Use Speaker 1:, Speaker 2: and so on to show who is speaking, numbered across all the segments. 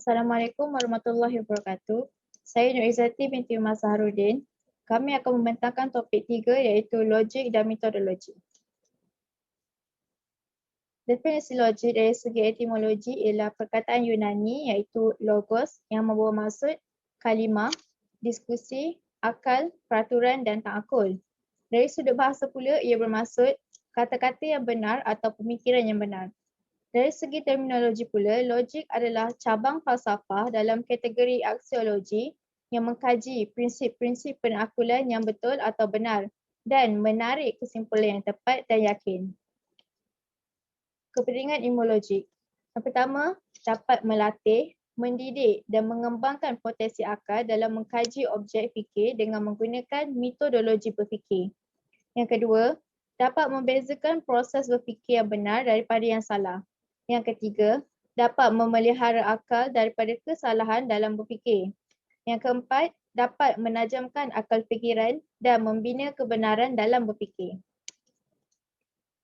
Speaker 1: Assalamualaikum warahmatullahi wabarakatuh. Saya Nur Izzati binti Umar Saharudin. Kami akan membentangkan topik 3 iaitu logik dan metodologi. Definisi logik dari segi etimologi ialah perkataan Yunani iaitu logos yang membawa maksud kalimah, diskusi, akal, peraturan dan ta'akul. Dari sudut bahasa pula ia bermaksud kata-kata yang benar atau pemikiran yang benar. Dari segi terminologi pula, logik adalah cabang falsafah dalam kategori aksiologi yang mengkaji prinsip-prinsip penakulan yang betul atau benar dan menarik kesimpulan yang tepat dan yakin. Kepentingan ilmu logik. Yang pertama, dapat melatih, mendidik dan mengembangkan potensi akal dalam mengkaji objek fikir dengan menggunakan metodologi berfikir. Yang kedua, dapat membezakan proses berfikir yang benar daripada yang salah. Yang ketiga, dapat memelihara akal daripada kesalahan dalam berfikir. Yang keempat, dapat menajamkan akal fikiran dan membina kebenaran dalam berfikir.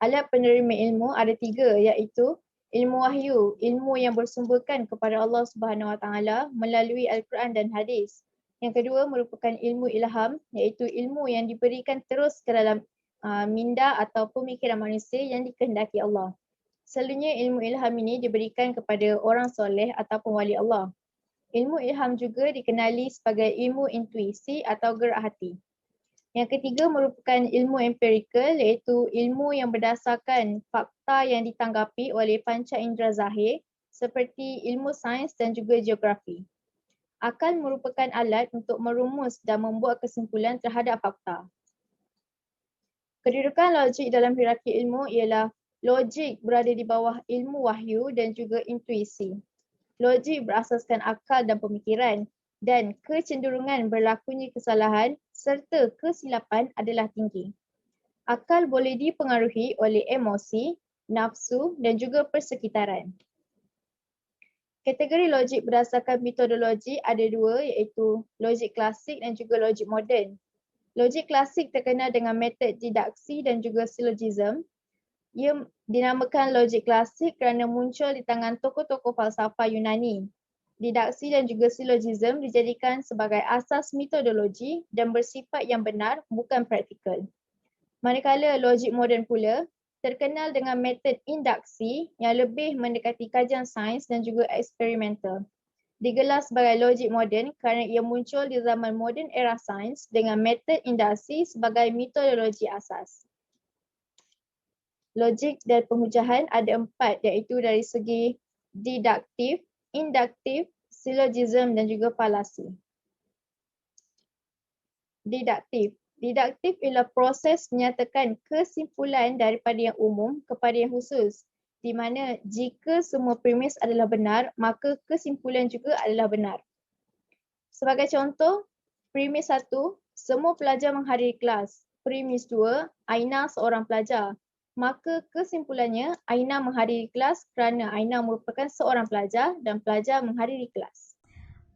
Speaker 1: Alat penerima ilmu ada 3 iaitu ilmu wahyu, ilmu yang bersumberkan kepada Allah Subhanahu Wa Taala melalui Al-Quran dan hadis. Yang kedua merupakan ilmu ilham iaitu ilmu yang diberikan terus ke dalam minda atau pemikiran manusia yang dikehendaki Allah. Selalunya ilmu ilham ini diberikan kepada orang soleh ataupun wali Allah. Ilmu ilham juga dikenali sebagai ilmu intuisi atau gerak hati. Yang ketiga merupakan ilmu empirikal iaitu ilmu yang berdasarkan fakta yang ditanggapi oleh panca indera zahir seperti ilmu sains dan juga geografi. Akal merupakan alat untuk merumus dan membuat kesimpulan terhadap fakta. Kedudukan logik dalam hierarki ilmu ialah logik berada di bawah ilmu wahyu dan juga intuisi. Logik berasaskan akal dan pemikiran dan kecenderungan berlakunya kesalahan serta kesilapan adalah tinggi. Akal boleh dipengaruhi oleh emosi, nafsu dan juga persekitaran. Kategori logik berdasarkan metodologi ada 2 iaitu logik klasik dan juga logik moden. Logik klasik terkenal dengan metod didaksi dan juga syllogism. Ia dinamakan logik klasik kerana muncul di tangan tokoh-tokoh falsafah Yunani. Didaksi dan juga syllogism dijadikan sebagai asas metodologi dan bersifat yang benar bukan praktikal. Manakala logik moden pula terkenal dengan metod induksi yang lebih mendekati kajian sains dan juga eksperimental. Digelar sebagai logik moden kerana ia muncul di zaman moden era sains dengan metod induksi sebagai metodologi asas. Logik dan penghujahan ada 4 iaitu dari segi didaktif, induktif, syllogism dan juga falasi. Didaktif. Didaktif ialah proses menyatakan kesimpulan daripada yang umum kepada yang khusus, di mana jika semua premis adalah benar, maka kesimpulan juga adalah benar. Sebagai contoh, premis 1, semua pelajar menghadiri kelas. Premis 2, Aina seorang pelajar. Maka kesimpulannya, Aina menghadiri kelas kerana Aina merupakan seorang pelajar dan pelajar menghadiri kelas.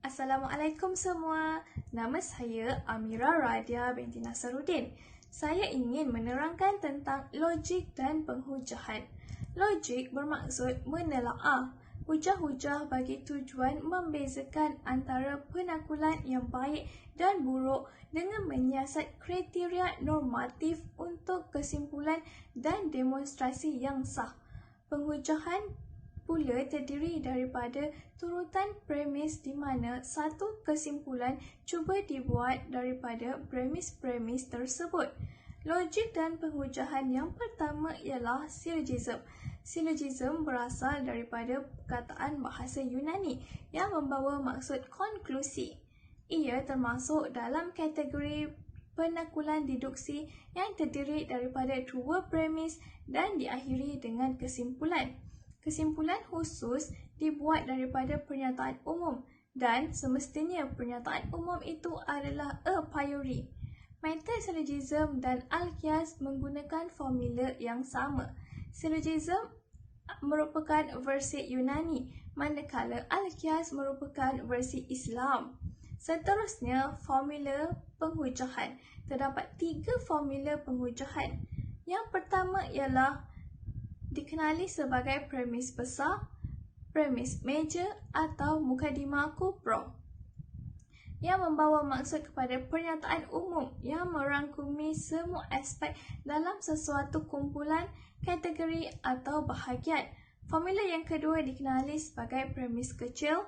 Speaker 2: Assalamualaikum semua. Nama saya Amira Radia binti Nasaruddin. Saya ingin menerangkan tentang logik dan penghujahan. Logik bermaksud menelaah. Hujah-hujah bagi tujuan membezakan antara penakulan yang baik dan buruk dengan menyiasat kriteria normatif untuk kesimpulan dan demonstrasi yang sah. Penghujahan pula terdiri daripada turutan premis di mana satu kesimpulan cuba dibuat daripada premis-premis tersebut. Logik dan penghujahan yang pertama ialah syllogism. Syllogism berasal daripada perkataan bahasa Yunani yang membawa maksud konklusi. Ia termasuk dalam kategori penakulan deduksi yang terdiri daripada 2 premis dan diakhiri dengan kesimpulan. Kesimpulan khusus dibuat daripada pernyataan umum dan semestinya pernyataan umum itu adalah a priori. Metod syllogism dan al-qiyas menggunakan formula yang sama. Syllogism merupakan versi Yunani, manakala al-qiyas merupakan versi Islam. Seterusnya, formula penghujahan. Terdapat 3 formula penghujahan. Yang pertama ialah dikenali sebagai premis besar, premis major atau mukadimah kubra, yang membawa maksud kepada pernyataan umum yang merangkumi semua aspek dalam sesuatu kumpulan, kategori atau bahagian. Formula yang kedua dikenali sebagai premis kecil,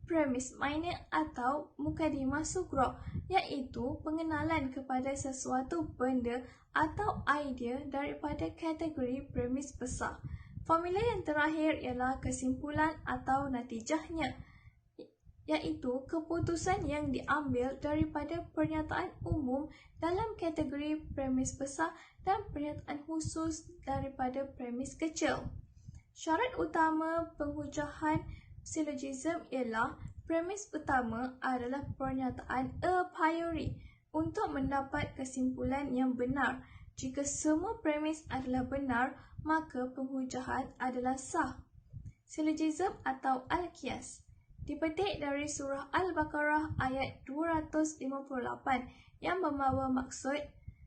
Speaker 2: premis minor atau mukadimah sughra, iaitu pengenalan kepada sesuatu benda atau idea daripada kategori premis besar. Formula yang terakhir ialah kesimpulan atau natijahnya, iaitu keputusan yang diambil daripada pernyataan umum dalam kategori premis besar dan pernyataan khusus daripada premis kecil. Syarat utama penghujahan silogism ialah premis utama adalah pernyataan a priori untuk mendapat kesimpulan yang benar. Jika semua premis adalah benar, maka penghujahan adalah sah. Silogism atau al-qiyas dipetik dari surah Al-Baqarah ayat 258 yang membawa maksud,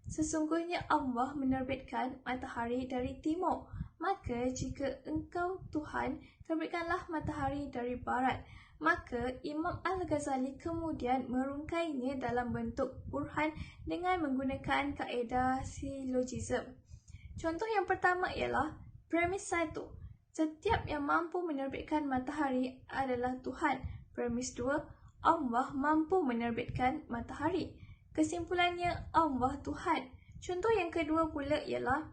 Speaker 2: sesungguhnya Allah menerbitkan matahari dari timur, maka jika engkau Tuhan, terbitkanlah matahari dari barat. Maka Imam Al-Ghazali kemudian merungkainya dalam bentuk burhan dengan menggunakan kaedah silogism. Contoh yang pertama ialah premis 1. Setiap yang mampu menerbitkan matahari adalah Tuhan. Premis 2. Allah mampu menerbitkan matahari. Kesimpulannya, Allah Tuhan. Contoh yang kedua pula ialah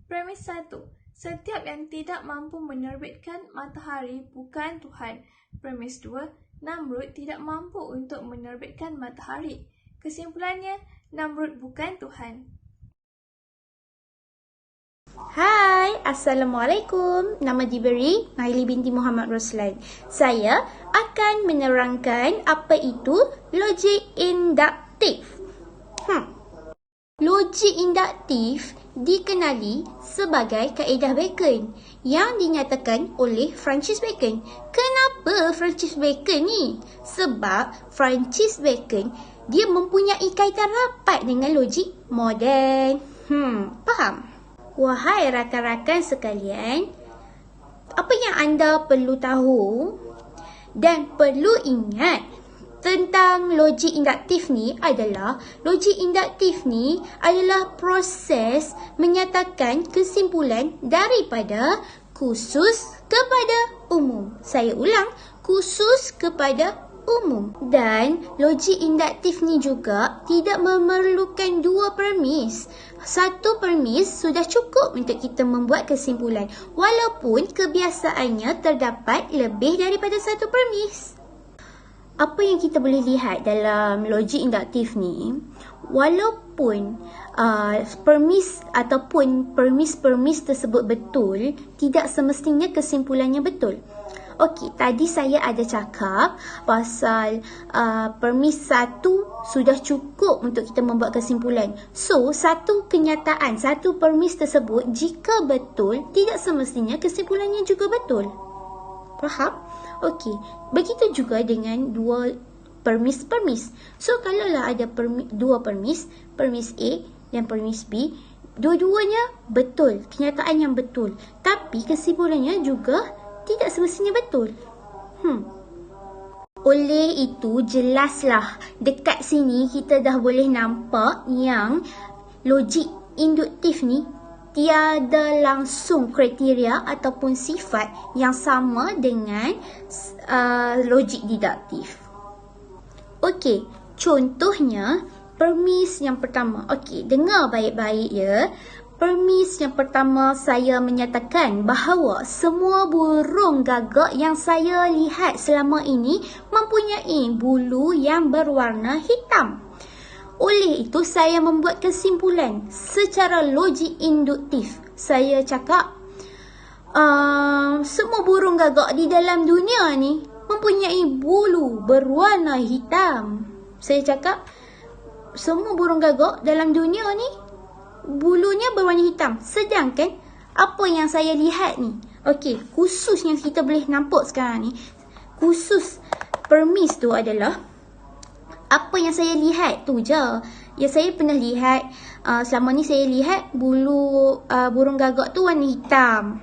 Speaker 2: premis 1. Setiap yang tidak mampu menerbitkan matahari bukan Tuhan. Premis 2. Namrud tidak mampu untuk menerbitkan matahari. Kesimpulannya, Namrud bukan Tuhan.
Speaker 3: Hai, Assalamualaikum. Nama diberi Naili binti Muhammad Roslan. Saya akan menerangkan apa itu logik induktif. Logik induktif dikenali sebagai kaedah Bacon yang dinyatakan oleh Francis Bacon. Kenapa Francis Bacon ni? Sebab Francis Bacon dia mempunyai kaitan rapat dengan logik moden. Faham? Wahai rakan-rakan sekalian, apa yang anda perlu tahu dan perlu ingat tentang logik induktif ni adalah proses menyatakan kesimpulan daripada khusus kepada umum. Saya ulang, khusus kepada umum. Dan logik induktif ni juga tidak memerlukan dua premis. Satu premis sudah cukup untuk kita membuat kesimpulan, walaupun kebiasaannya terdapat lebih daripada satu premis. Apa yang kita boleh lihat dalam logik induktif ni, walaupun premis ataupun premis-premis tersebut betul, tidak semestinya kesimpulannya betul. Okey, tadi saya ada cakap pasal premis 1 sudah cukup untuk kita membuat kesimpulan. So, satu kenyataan, satu premis tersebut jika betul, tidak semestinya kesimpulannya juga betul. Faham? Okey, begitu juga dengan dua premis-premis. So, kalaulah ada dua premis, premis A dan premis B, dua-duanya betul, kenyataan yang betul. Tapi kesimpulannya juga tidak semestinya betul. Oleh itu, jelaslah dekat sini kita dah boleh nampak yang logik induktif ni tiada langsung kriteria ataupun sifat yang sama dengan logik deduktif. Okey, contohnya premis yang pertama. Okey, dengar baik-baik ya. Premis yang pertama, saya menyatakan bahawa semua burung gagak yang saya lihat selama ini mempunyai bulu yang berwarna hitam. Oleh itu, saya membuat kesimpulan secara logik induktif. Saya cakap, semua burung gagak di dalam dunia ni mempunyai bulu berwarna hitam. Saya cakap, semua burung gagak dalam dunia ni bulunya berwarna hitam. Sedangkan apa yang saya lihat ni, okey, khusus yang kita boleh nampak sekarang ni, khusus premis tu adalah apa yang saya lihat tu je. Ya, saya pernah lihat, selama ni saya lihat bulu burung gagak tu warna hitam.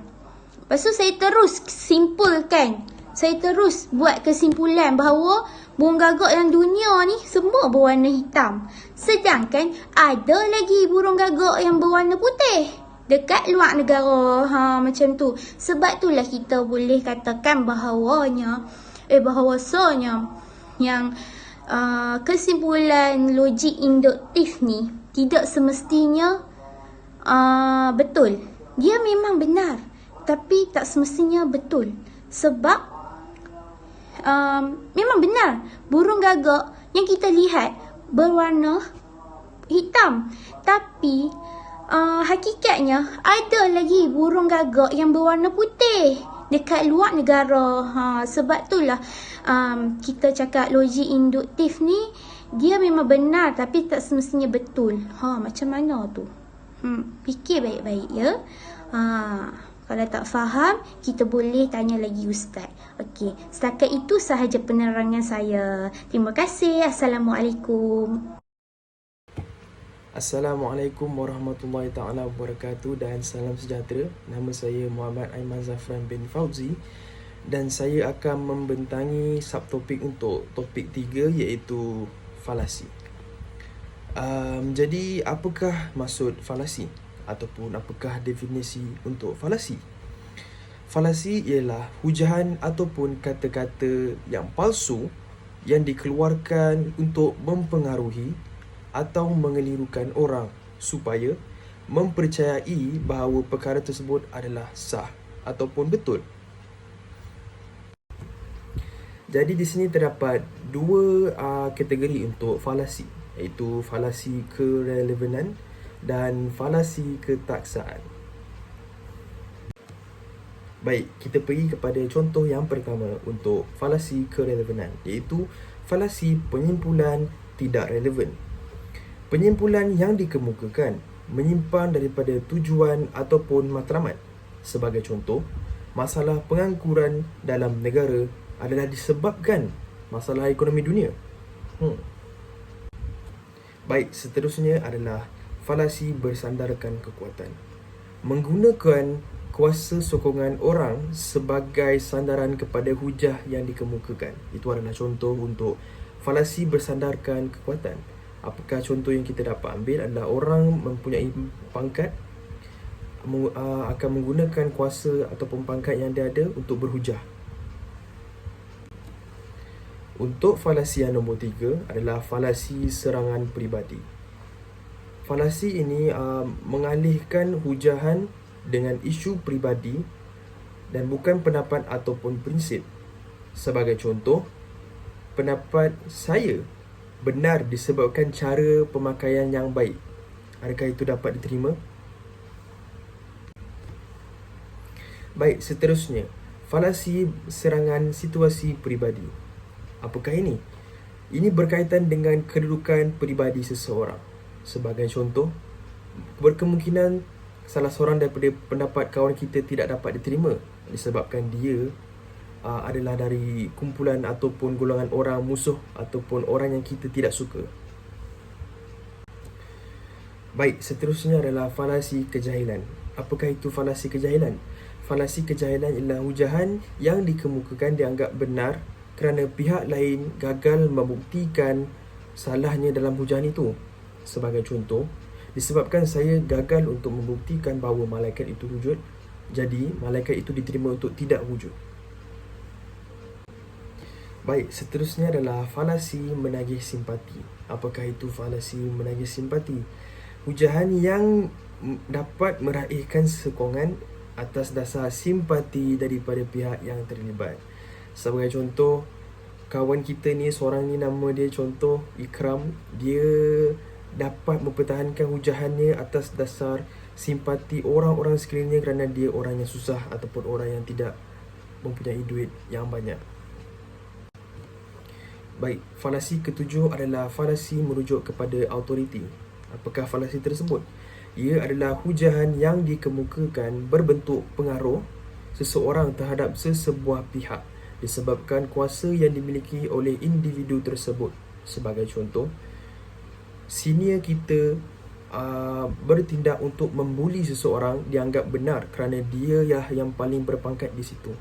Speaker 3: Lepas tu saya terus simpulkan saya terus buat kesimpulan bahawa burung gagak dalam dunia ni semua berwarna hitam. Sedangkan ada lagi burung gagak yang berwarna putih dekat luar negara. Macam tu. Sebab itulah kita boleh katakan bahawasanya yang kesimpulan logik induktif ni tidak semestinya betul. Dia memang benar, tapi tak semestinya betul. Sebab memang benar burung gagak yang kita lihat berwarna hitam, tapi hakikatnya ada lagi burung gagak yang berwarna putih dekat luar negara. Sebab itulah kita cakap logik induktif ni dia memang benar tapi tak semestinya betul. Macam mana tu? Fikir baik-baik ya. Kalau tak faham, kita boleh tanya lagi Ustaz. Okey, setakat itu sahaja penerangan saya. Terima kasih. Assalamualaikum.
Speaker 4: Assalamualaikum warahmatullahi ta'ala wabarakatuh dan salam sejahtera. Nama saya Muhammad Aiman Zafran bin Fauzi dan saya akan membentangi subtopik untuk topik 3 iaitu falasi. Jadi apakah maksud falasi ataupun apakah definisi untuk falasi? Falasi ialah hujahan ataupun kata-kata yang palsu yang dikeluarkan untuk mempengaruhi atau mengelirukan orang supaya mempercayai bahawa perkara tersebut adalah sah ataupun betul. Jadi di sini terdapat dua kategori untuk falasi, iaitu falasi kerelevanan dan falasi ketaksaan. Baik, kita pergi kepada contoh yang pertama untuk falasi kerelevanan, iaitu falasi penyimpulan tidak relevan. Penyimpulan yang dikemukakan menyimpan daripada tujuan ataupun matlamat. Sebagai contoh, masalah pengangguran dalam negara adalah disebabkan masalah ekonomi dunia. Baik, seterusnya adalah falasi bersandarkan kekuatan. Menggunakan kuasa sokongan orang sebagai sandaran kepada hujah yang dikemukakan. Itu adalah contoh untuk falasi bersandarkan kekuatan. Apakah contoh yang kita dapat ambil adalah orang mempunyai pangkat akan menggunakan kuasa ataupun pangkat yang dia ada untuk berhujah. Untuk falasi yang nombor 3 adalah falasi serangan peribadi. Falasi ini mengalihkan hujahan dengan isu peribadi dan bukan pendapat ataupun prinsip. Sebagai contoh, pendapat saya benar disebabkan cara pemakaian yang baik. Adakah itu dapat diterima? Baik, seterusnya, falasi serangan situasi peribadi. Apakah ini? Ini berkaitan dengan kedudukan peribadi seseorang. Sebagai contoh, berkemungkinan salah seorang daripada pendapat kawan kita tidak dapat diterima disebabkan dia adalah dari kumpulan ataupun golongan orang musuh ataupun orang yang kita tidak suka. Baik, seterusnya adalah falasi kejahilan. Apakah itu falasi kejahilan? Falasi kejahilan ialah hujahan yang dikemukakan dianggap benar kerana pihak lain gagal membuktikan salahnya dalam hujahan itu. Sebagai contoh, disebabkan saya gagal untuk membuktikan bahawa malaikat itu wujud, jadi malaikat itu diterima untuk tidak wujud. Baik, seterusnya adalah falasi menagih simpati. Apakah itu falasi menagih simpati? Hujahan yang dapat meraihkan sokongan atas dasar simpati daripada pihak yang terlibat. Sebagai contoh, kawan kita ni, seorang ni nama dia contoh Ikram, dia dapat mempertahankan hujahannya atas dasar simpati orang-orang sekelilingnya kerana dia orang yang susah ataupun orang yang tidak mempunyai duit yang banyak. Baik, falasi ketujuh adalah falasi merujuk kepada autoriti. Apakah falasi tersebut? Ia adalah hujahan yang dikemukakan berbentuk pengaruh seseorang terhadap sesebuah pihak disebabkan kuasa yang dimiliki oleh individu tersebut. Sebagai contoh, senior kita bertindak untuk membuli seseorang dianggap benar kerana dia yang paling berpangkat di situ.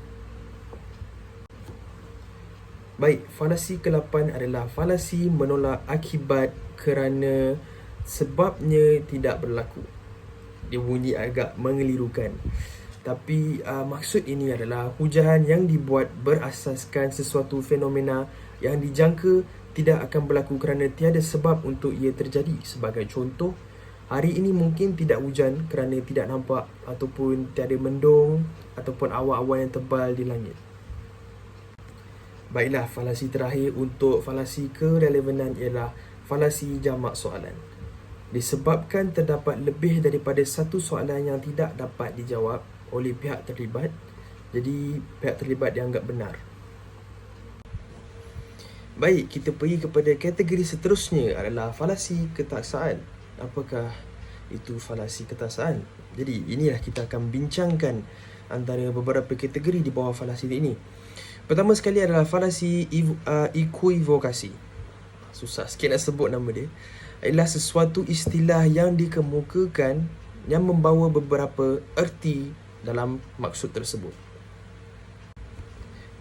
Speaker 4: Baik, falasi ke-8 adalah falasi menolak akibat kerana sebabnya tidak berlaku. Dia bunyi agak mengelirukan. Tapi maksud ini adalah hujahan yang dibuat berasaskan sesuatu fenomena yang dijangka tidak akan berlaku kerana tiada sebab untuk ia terjadi. Sebagai contoh, hari ini mungkin tidak hujan kerana tidak nampak ataupun tiada mendung ataupun awan-awan yang tebal di langit. Baiklah, falasi terakhir untuk falasi kerelevanan ialah falasi jamak soalan. Disebabkan terdapat lebih daripada satu soalan yang tidak dapat dijawab oleh pihak terlibat, jadi pihak terlibat dianggap benar. Baik, kita pergi kepada kategori seterusnya adalah falasi ketaksaan. Apakah itu falasi ketaksaan? Jadi inilah kita akan bincangkan antara beberapa kategori di bawah falasi ini. Pertama sekali adalah falasi equivokasi. Susah sikit nak sebut nama dia. Ialah sesuatu istilah yang dikemukakan yang membawa beberapa erti dalam maksud tersebut.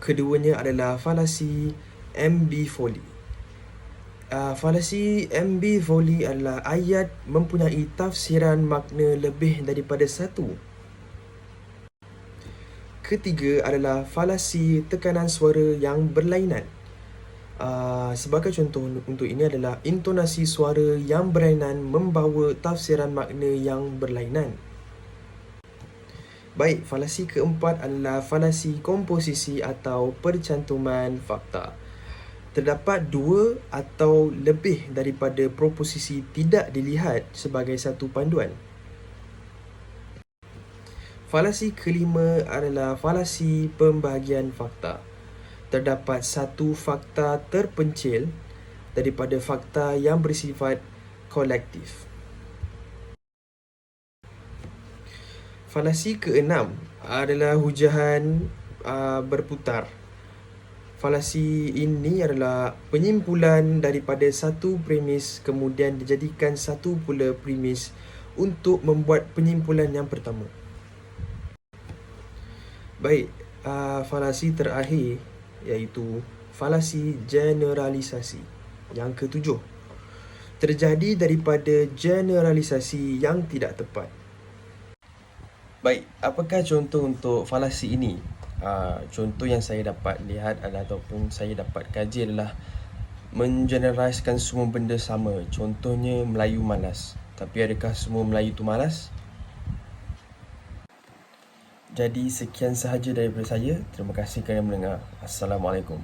Speaker 4: Keduanya adalah falasi ambivoli. Falasi ambivoli adalah ayat mempunyai tafsiran makna lebih daripada satu. Ketiga adalah falasi tekanan suara yang berlainan. Sebagai contoh untuk ini adalah intonasi suara yang berlainan membawa tafsiran makna yang berlainan. Baik, falasi keempat adalah falasi komposisi atau percantuman fakta. Terdapat dua atau lebih daripada proposisi tidak dilihat sebagai satu panduan. Falasi kelima adalah falasi pembahagian fakta. Terdapat satu fakta terpencil daripada fakta yang bersifat kolektif. Falasi keenam adalah hujahan berputar. Falasi ini adalah penyimpulan daripada satu premis kemudian dijadikan satu pula premis untuk membuat penyimpulan yang pertama. Baik, falasi terakhir iaitu falasi generalisasi. Yang ketujuh, terjadi daripada generalisasi yang tidak tepat. Baik, apakah contoh untuk falasi ini? Contoh yang saya dapat lihat ataupun saya dapat kaji adalah mengeneraliskan semua benda sama. Contohnya Melayu malas. Tapi adakah semua Melayu itu malas? Jadi sekian sahaja daripada saya. Terima kasih kerana mendengar. Assalamualaikum.